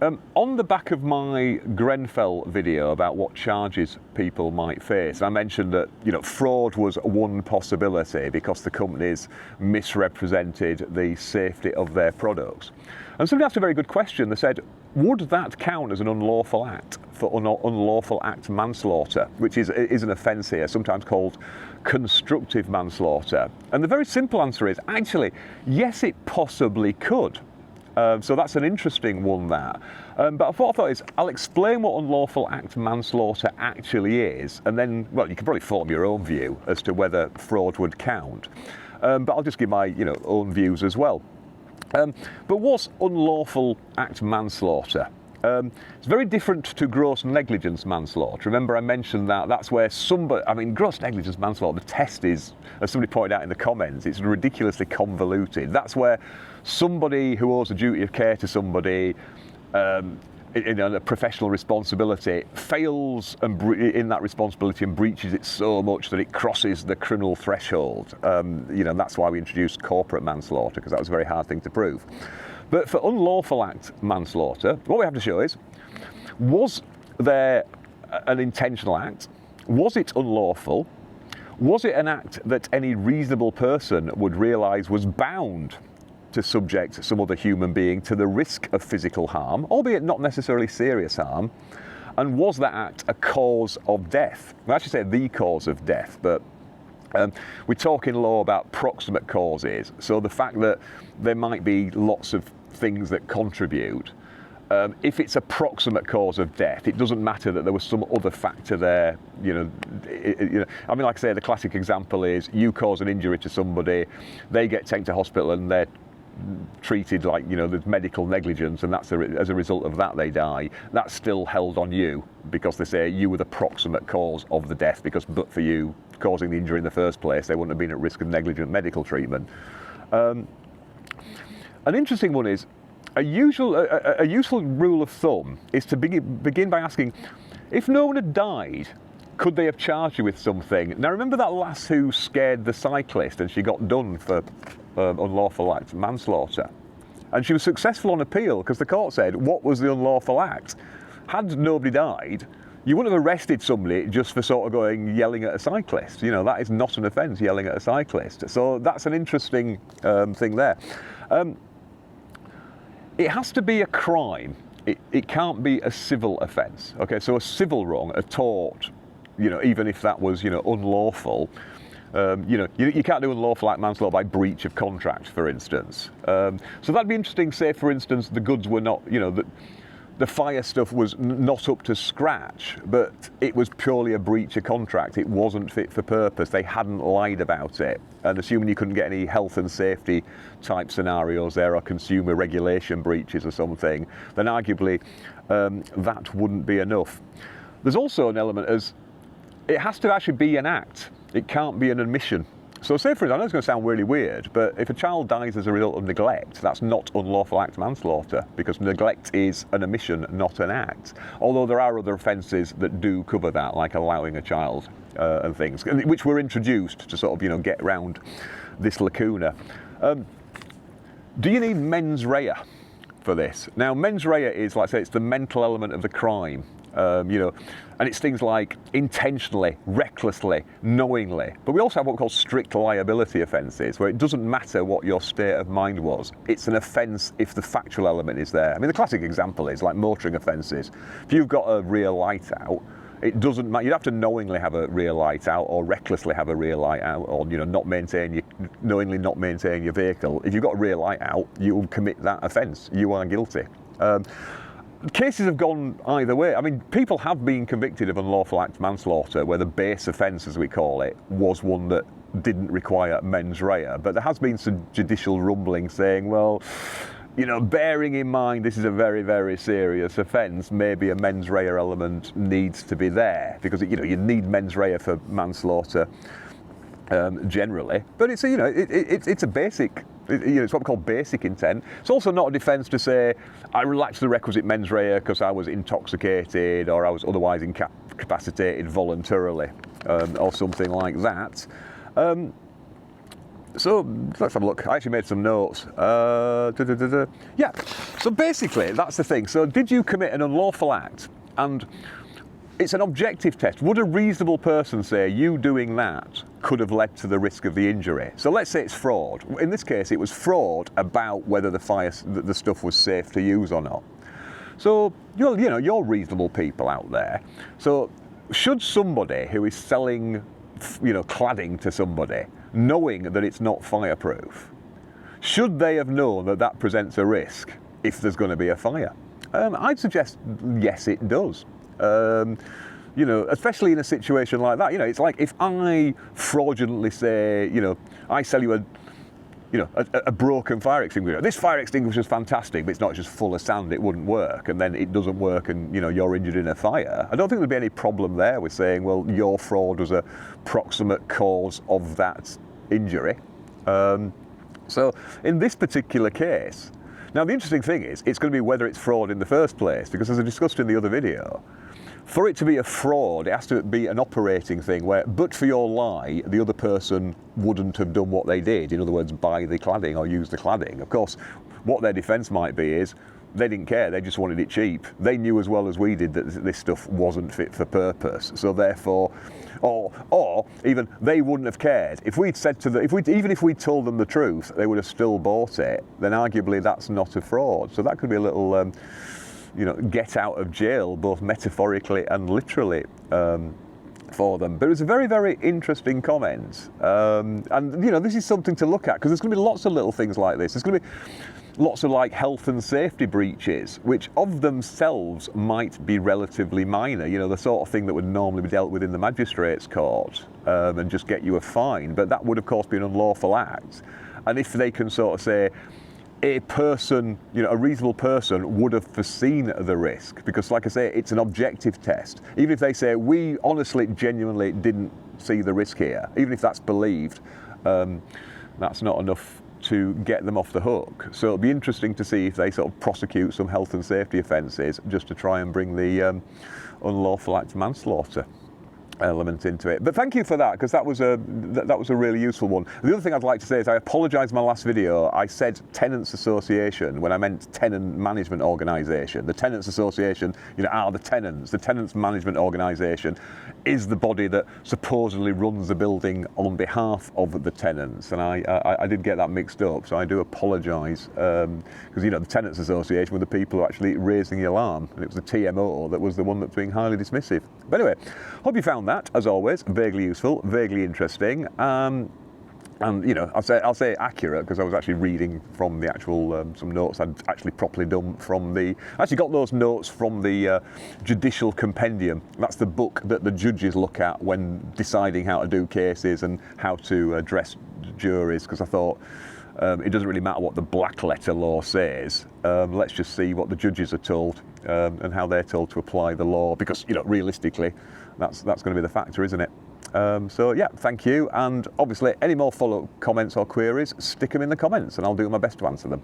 On the back of my Grenfell video about what charges people might face, I mentioned that fraud was one possibility because the companies misrepresented the safety of their products. And somebody asked a very good question. They said, would that count as an unlawful act for unlawful act manslaughter, which is an offence here, sometimes called constructive manslaughter? And the very simple answer is, actually, yes, it possibly could. So that's an interesting one, that. But what I thought is, I'll explain what unlawful act manslaughter actually is, and then, well, you can probably form your own view as to whether fraud would count. But I'll just give my, own views as well. But what's unlawful act manslaughter? It's very different to gross negligence manslaughter. Remember I mentioned that's where gross negligence manslaughter, the test is, as somebody pointed out in the comments, it's ridiculously convoluted. That's where somebody who owes a duty of care to somebody, a professional responsibility, fails in that responsibility and breaches it so much that it crosses the criminal threshold. That's why we introduced corporate manslaughter, because that was a very hard thing to prove. But for unlawful act manslaughter, what we have to show is, was there an intentional act? Was it unlawful? Was it an act that any reasonable person would realise was bound to subject some other human being to the risk of physical harm, albeit not necessarily serious harm? And was that act a cause of death? I actually say the cause of death, but we talk in law about proximate causes. So the fact that there might be lots of things that contribute, if it's a proximate cause of death, it doesn't matter that there was some other factor there. Like I say, the classic example is you cause an injury to somebody, they get taken to hospital and they're treated like, there's medical negligence, and that's as a result of that they die. That's still held on you because they say you were the proximate cause of the death, because but for you causing the injury in the first place, they wouldn't have been at risk of negligent medical treatment. An interesting one is, a useful rule of thumb is to begin by asking, if no one had died, could they have charged you with something? Now remember that lass who scared the cyclist and she got done for unlawful act manslaughter, and she was successful on appeal because the court said, what was the unlawful act? Had nobody died, you wouldn't have arrested somebody just for sort of yelling at a cyclist. That is not an offence, yelling at a cyclist. So that's an interesting thing there. It has to be a crime. It can't be a civil offence. Okay, so a civil wrong, a tort, even if that was unlawful. You can't do unlawful act manslaughter by breach of contract, for instance. So that'd be interesting. Say, for instance, the goods were not, the fire stuff was not up to scratch, but it was purely a breach of contract. It wasn't fit for purpose. They hadn't lied about it. And assuming you couldn't get any health and safety type scenarios there, or consumer regulation breaches or something, then arguably that wouldn't be enough. There's also an element as it has to actually be an act. It can't be an omission. So say, for example, I know it's going to sound really weird, but if a child dies as a result of neglect, that's not unlawful act manslaughter, because neglect is an omission, not an act. Although there are other offences that do cover that, like allowing a child and things, which were introduced to sort of, get around this lacuna. Do you need mens rea for this? Now, mens rea is, like I say, it's the mental element of the crime. And it's things like intentionally, recklessly, knowingly. But we also have what we call strict liability offences, where it doesn't matter what your state of mind was. It's an offence if the factual element is there. I mean, the classic example is like motoring offences. If you've got a rear light out, it doesn't matter. You'd have to knowingly have a rear light out, or recklessly have a rear light out, or knowingly not maintain your vehicle. If you've got a rear light out, you will commit that offence. You are guilty. Cases have gone either way. I mean, people have been convicted of unlawful act manslaughter where the base offence, as we call it, was one that didn't require mens rea. But there has been some judicial rumbling saying, well, bearing in mind this is a very, very serious offence, maybe a mens rea element needs to be there, because you need mens rea for manslaughter generally. But it's a basic. It's what we call basic intent. It's also not a defence to say I relaxed the requisite mens rea because I was intoxicated or I was otherwise incapacitated voluntarily, or something like that. So let's have a look. I actually made some notes. Yeah, so basically that's the thing. So did you commit an unlawful act? And it's an objective test. Would a reasonable person say you doing that could have led to the risk of the injury? So let's say it's fraud. In this case, it was fraud about whether the stuff was safe to use or not. So you're reasonable people out there. So should somebody who is selling, cladding to somebody, knowing that it's not fireproof, should they have known that that presents a risk if there's going to be a fire? I'd suggest yes, it does. Especially in a situation like that. It's like if I fraudulently say, I sell you a broken fire extinguisher. This fire extinguisher is fantastic, but it's not just full of sand, it wouldn't work, and then it doesn't work and you're injured in a fire. I don't think there'd be any problem there with saying, well, your fraud was a proximate cause of that injury. So in this particular case, now the interesting thing is, it's going to be whether it's fraud in the first place, because as I discussed in the other video, for it to be a fraud, it has to be an operating thing where, but for your lie, the other person wouldn't have done what they did. In other words, buy the cladding or use the cladding. Of course, what their defence might be is they didn't care, they just wanted it cheap. They knew as well as we did that this stuff wasn't fit for purpose. So therefore, or even they wouldn't have cared. If we'd said to them, even if we'd told them the truth, they would have still bought it, then arguably that's not a fraud. So that could be a little get out of jail, both metaphorically and literally, for them. But it was a very, very interesting comment. And this is something to look at, because there's going to be lots of little things like this. There's going to be lots of health and safety breaches, which of themselves might be relatively minor, the sort of thing that would normally be dealt with in the magistrate's court, and just get you a fine. But that would, of course, be an unlawful act. And if they can sort of say, a person, a reasonable person would have foreseen the risk, because like I say, it's an objective test. Even if they say, we honestly, genuinely didn't see the risk here, even if that's believed, that's not enough to get them off the hook. So it'll be interesting to see if they sort of prosecute some health and safety offences just to try and bring the unlawful act manslaughter element into it. But thank you for that, because that was a really useful one. The other thing I'd like to say is I apologise in my last video. I said Tenants Association when I meant Tenant Management Organisation. The Tenants Association, are the tenants. The Tenants Management Organisation is the body that supposedly runs the building on behalf of the tenants, and I did get that mixed up, so I do apologise, because the Tenants Association were the people who were actually raising the alarm, and it was the TMO that was the one that's being highly dismissive. But anyway, hope you found that, as always, vaguely useful, vaguely interesting, and I'll say accurate, because I was actually reading from the actual some notes I'd actually properly done from I actually got those notes from the Judicial Compendium. That's the book that the judges look at when deciding how to do cases and how to address juries, because I thought it doesn't really matter what the black letter law says. Let's just see what the judges are told and how they're told to apply the law, because realistically, that's going to be the factor, isn't it? So yeah, thank you, and obviously any more follow-up comments or queries, stick them in the comments and I'll do my best to answer them.